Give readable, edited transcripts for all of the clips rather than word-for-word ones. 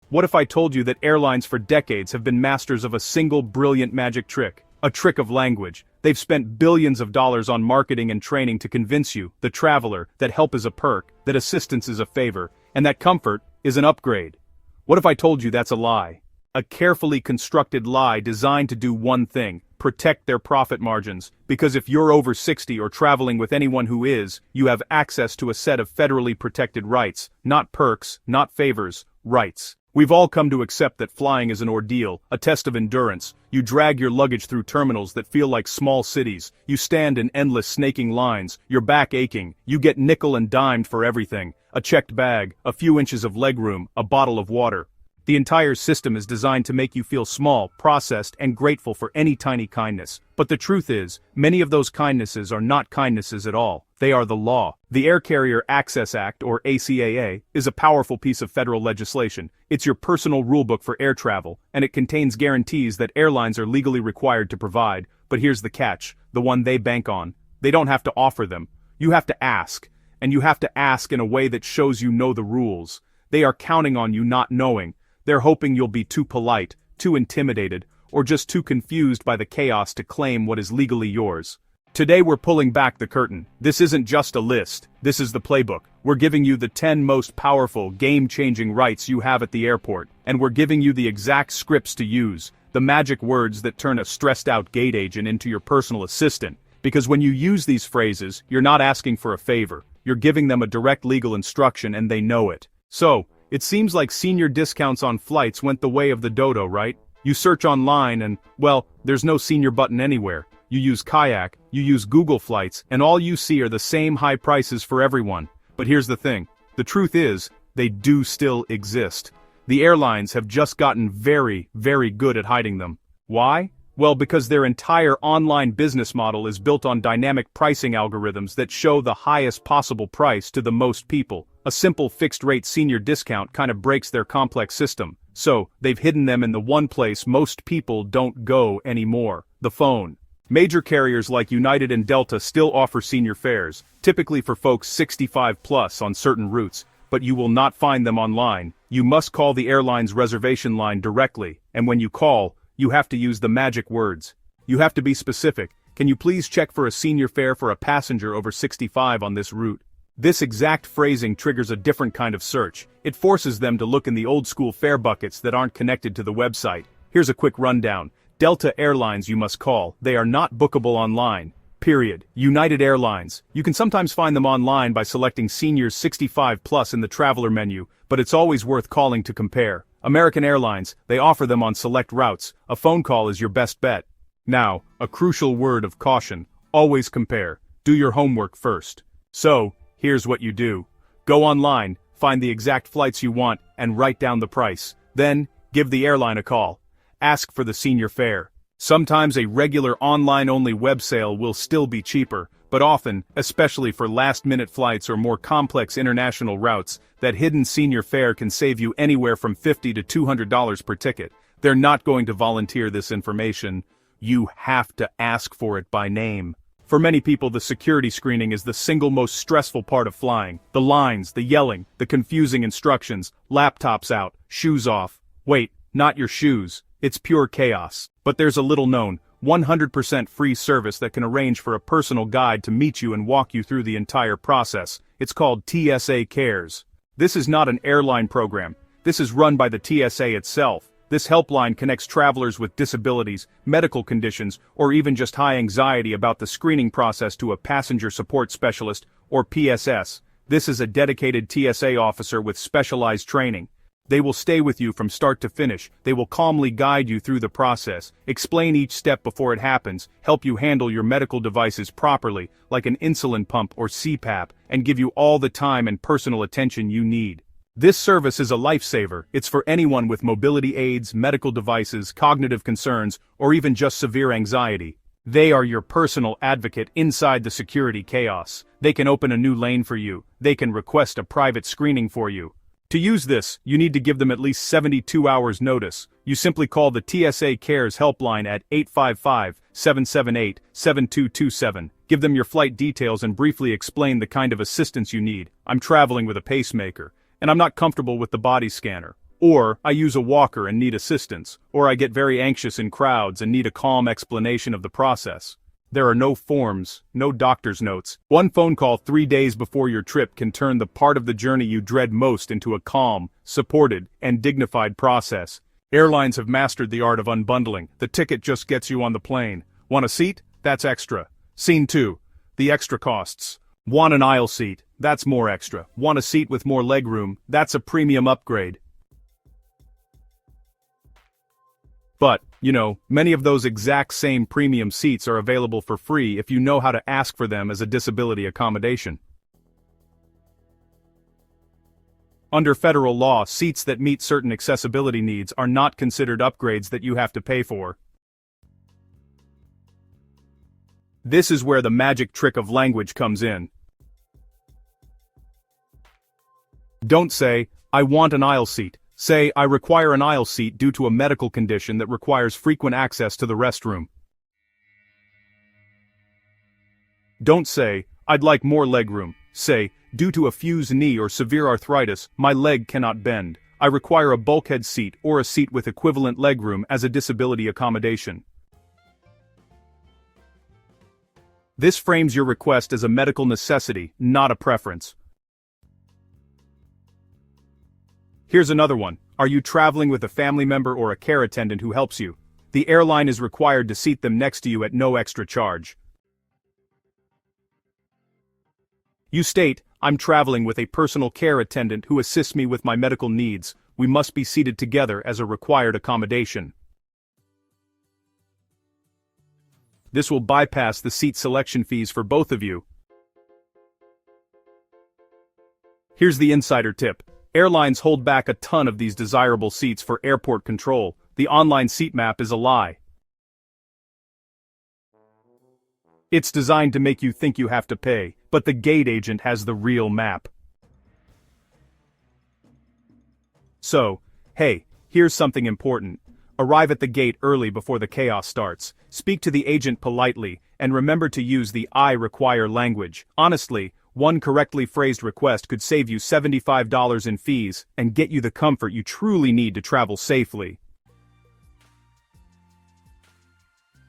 What if I told you that airlines for decades have been masters of a single brilliant magic trick? A trick of language. They've spent billions of dollars on marketing and training to convince you, the traveler, that help is a perk, that assistance is a favor, and that comfort is an upgrade. What if I told you that's a lie? A carefully constructed lie designed to do one thing: protect their profit margins. Because if you're over 60 or traveling with anyone who is, you have access to a set of federally protected rights, not perks, not favors, rights. We've all come to accept that flying is an ordeal, a test of endurance. You drag your luggage through terminals that feel like small cities. You stand in endless snaking lines, your back aching. You get nickel and dimed for everything. A checked bag, a few inches of legroom, a bottle of water. The entire system is designed to make you feel small, processed, and grateful for any tiny kindness. But the truth is, many of those kindnesses are not kindnesses at all. They are the law. The Air Carrier Access Act, or ACAA, is a powerful piece of federal legislation. It's your personal rulebook for air travel, and it contains guarantees that airlines are legally required to provide. But here's the catch, the one they bank on. They don't have to offer them. You have to ask. And you have to ask in a way that shows you know the rules. They are counting on you not knowing. They're hoping you'll be too polite, too intimidated, or just too confused by the chaos to claim what is legally yours. Today we're pulling back the curtain. This isn't just a list, this is the playbook. We're giving you the 10 most powerful, game-changing rights you have at the airport, and we're giving you the exact scripts to use, the magic words that turn a stressed-out gate agent into your personal assistant. Because when you use these phrases, you're not asking for a favor, you're giving them a direct legal instruction and they know it. So, it seems like senior discounts on flights went the way of the dodo, right? You search online and, well, there's no senior button anywhere. You use Kayak, you use Google Flights, and all you see are the same high prices for everyone. But here's the thing. The truth is, they do still exist. The airlines have just gotten very, very good at hiding them. Why? Well, because their entire online business model is built on dynamic pricing algorithms that show the highest possible price to the most people. A simple fixed-rate senior discount kind of breaks their complex system. So, they've hidden them in the one place most people don't go anymore: the phone. Major carriers like United and Delta still offer senior fares, typically for folks 65 plus on certain routes, but you will not find them online. You must call the airline's reservation line directly, and when you call, you have to use the magic words. You have to be specific. Can you please check for a senior fare for a passenger over 65 on this route? This exact phrasing triggers a different kind of search. It forces them to look in the old-school fare buckets that aren't connected to the website. Here's a quick rundown. Delta Airlines you must call. They are not bookable online. Period. United Airlines. You can sometimes find them online by selecting Seniors 65 Plus in the Traveler menu, but it's always worth calling to compare. American Airlines, they offer them on select routes. A phone call is your best bet. Now, a crucial word of caution. Always compare. Do your homework first. So, here's what you do. Go online, find the exact flights you want, and write down the price. Then, give the airline a call. Ask for the senior fare. Sometimes a regular online-only web sale will still be cheaper, but often, especially for last-minute flights or more complex international routes, that hidden senior fare can save you anywhere from $50 to $200 per ticket. They're not going to volunteer this information. You have to ask for it by name. For many people, the security screening is the single most stressful part of flying. The lines, the yelling, the confusing instructions, laptops out, shoes off. Wait, not your shoes. It's pure chaos. But there's a little-known, 100% free service that can arrange for a personal guide to meet you and walk you through the entire process. It's called TSA Cares. This is not an airline program. This is run by the TSA itself. This helpline connects travelers with disabilities, medical conditions, or even just high anxiety about the screening process to a passenger support specialist, or PSS. This is a dedicated TSA officer with specialized training. They will stay with you from start to finish. They will calmly guide you through the process, explain each step before it happens, help you handle your medical devices properly, like an insulin pump or CPAP, and give you all the time and personal attention you need. This service is a lifesaver. It's for anyone with mobility aids, medical devices, cognitive concerns, or even just severe anxiety. They are your personal advocate inside the security chaos. They can open a new lane for you. They can request a private screening for you. To use this, you need to give them at least 72 hours notice. You simply call the TSA Cares helpline at 855-778-7227. Give them your flight details and briefly explain the kind of assistance you need. I'm traveling with a pacemaker, and I'm not comfortable with the body scanner. Or, I use a walker and need assistance, or I get very anxious in crowds and need a calm explanation of the process. There are no forms, no doctor's notes. One phone call 3 days before your trip can turn the part of the journey you dread most into a calm, supported, and dignified process. Airlines have mastered the art of unbundling. The ticket just gets you on the plane. Want a seat? That's extra. Scene 2. The extra costs. Want an aisle seat? That's more extra. Want a seat with more legroom? That's a premium upgrade. But, many of those exact same premium seats are available for free if you know how to ask for them as a disability accommodation. Under federal law, seats that meet certain accessibility needs are not considered upgrades that you have to pay for. This is where the magic trick of language comes in. Don't say, "I want an aisle seat." Say, "I require an aisle seat due to a medical condition that requires frequent access to the restroom." Don't say, "I'd like more legroom." Say, "Due to a fused knee or severe arthritis, my leg cannot bend. I require a bulkhead seat or a seat with equivalent legroom as a disability accommodation." This frames your request as a medical necessity, not a preference. Here's another one. Are you traveling with a family member or a care attendant who helps you? The airline is required to seat them next to you at no extra charge. You state, "I'm traveling with a personal care attendant who assists me with my medical needs. We must be seated together as a required accommodation." This will bypass the seat selection fees for both of you. Here's the insider tip. Airlines hold back a ton of these desirable seats for airport control. The online seat map is a lie. It's designed to make you think you have to pay, but the gate agent has the real map. So, hey, here's something important. Arrive at the gate early before the chaos starts. Speak to the agent politely, and remember to use the "I require" language. Honestly, one correctly phrased request could save you $75 in fees and get you the comfort you truly need to travel safely.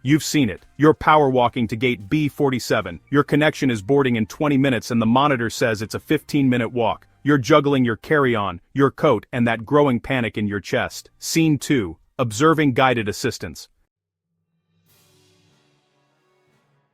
You've seen it. You're power walking to gate B47. Your connection is boarding in 20 minutes and the monitor says it's a 15-minute walk. You're juggling your carry-on, your coat, and that growing panic in your chest. Scene 2. Observing guided assistance.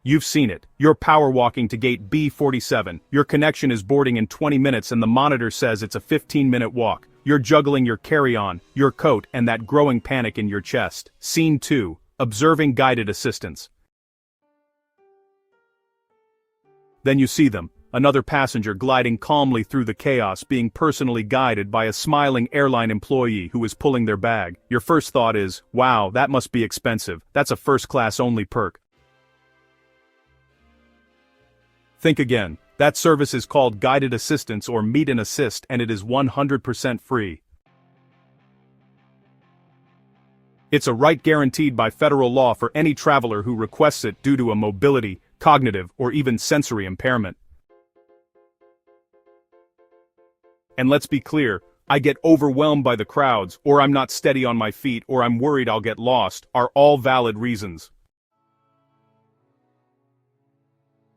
You've seen it. You're power walking to gate B47. Your connection is boarding in 20 minutes and the monitor says it's a 15-minute walk. You're juggling your carry-on, your coat, and that growing panic in your chest. Scene 2. Observing guided assistance. Then you see them, another passenger gliding calmly through the chaos, being personally guided by a smiling airline employee who is pulling their bag. Your first thought is, wow, that must be expensive. That's a first-class only perk. Think again. That service is called guided assistance or meet and assist, and it is 100% free. It's a right guaranteed by federal law for any traveler who requests it due to a mobility, cognitive, or even sensory impairment. And let's be clear, "I get overwhelmed by the crowds," or "I'm not steady on my feet," or "I'm worried I'll get lost," are all valid reasons.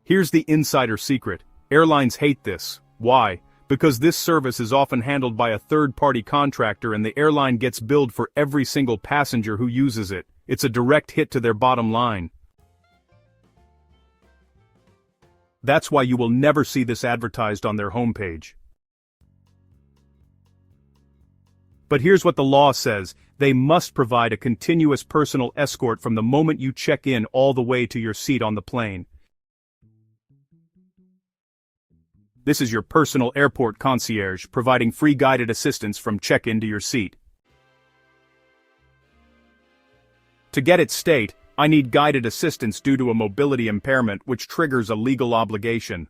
Here's the insider secret. Airlines hate this. Why? Because this service is often handled by a third-party contractor and the airline gets billed for every single passenger who uses it. It's a direct hit to their bottom line. That's why you will never see this advertised on their homepage. But here's what the law says. They must provide a continuous personal escort from the moment you check in all the way to your seat on the plane. This is your personal airport concierge, providing free guided assistance from check-in to your seat. To get it, state, "I need guided assistance due to a mobility impairment," which triggers a legal obligation.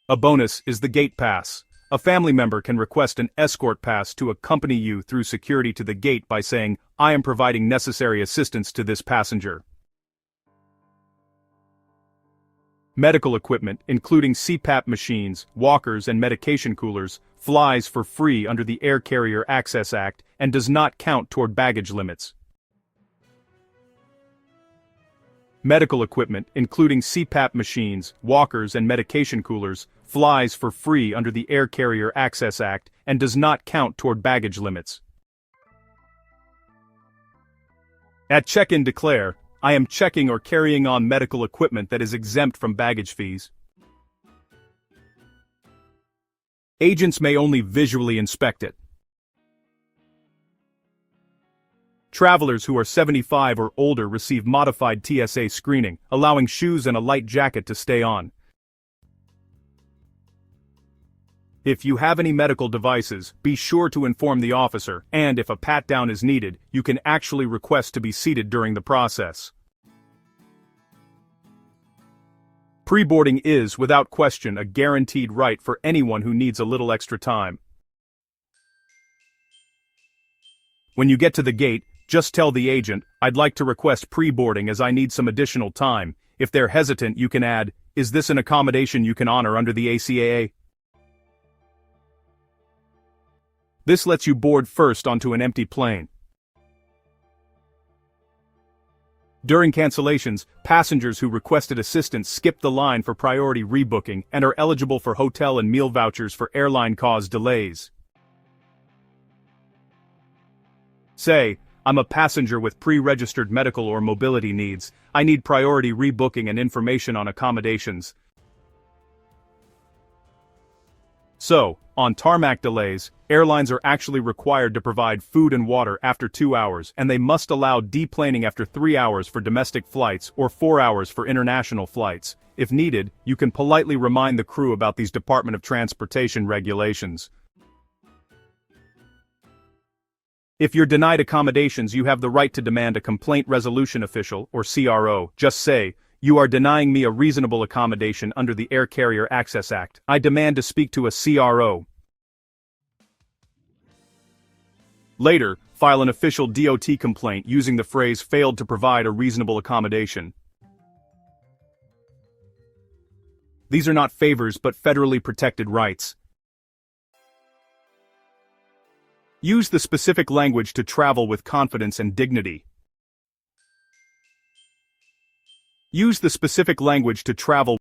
A bonus is the gate pass. A family member can request an escort pass to accompany you through security to the gate by saying, "I am providing necessary assistance to this passenger." Medical equipment, including CPAP machines, walkers and medication coolers, flies for free under the Air Carrier Access Act and does not count toward baggage limits. Medical equipment, including CPAP machines, walkers and medication coolers, flies for free under the Air Carrier Access Act and does not count toward baggage limits. At check-in declare, I am checking or carrying on medical equipment that is exempt from baggage fees. Agents may only visually inspect it. Travelers who are 75 or older receive modified TSA screening, allowing shoes and a light jacket to stay on. If you have any medical devices, be sure to inform the officer, and if a pat-down is needed, you can actually request to be seated during the process. Pre-boarding is, without question, a guaranteed right for anyone who needs a little extra time. When you get to the gate, just tell the agent, "I'd like to request pre-boarding as I need some additional time." If they're hesitant, you can add, "Is this an accommodation you can honor under the ACAA?" This lets you board first onto an empty plane. During cancellations, passengers who requested assistance skip the line for priority rebooking and are eligible for hotel and meal vouchers for airline-caused delays. Say, "I'm a passenger with pre-registered medical or mobility needs. I need priority rebooking and information on accommodations." So, on tarmac delays, airlines are actually required to provide food and water after 2 hours, and they must allow deplaning after 3 hours for domestic flights or 4 hours for international flights. If needed, you can politely remind the crew about these Department of Transportation regulations. If you're denied accommodations, you have the right to demand a complaint resolution official, or CRO. Just say, "You are denying me a reasonable accommodation under the Air Carrier Access Act. I demand to speak to a CRO." Later, file an official DOT complaint using the phrase "failed to provide a reasonable accommodation." These are not favors but federally protected rights. Use the specific language to travel with confidence and dignity. Use the specific language to travel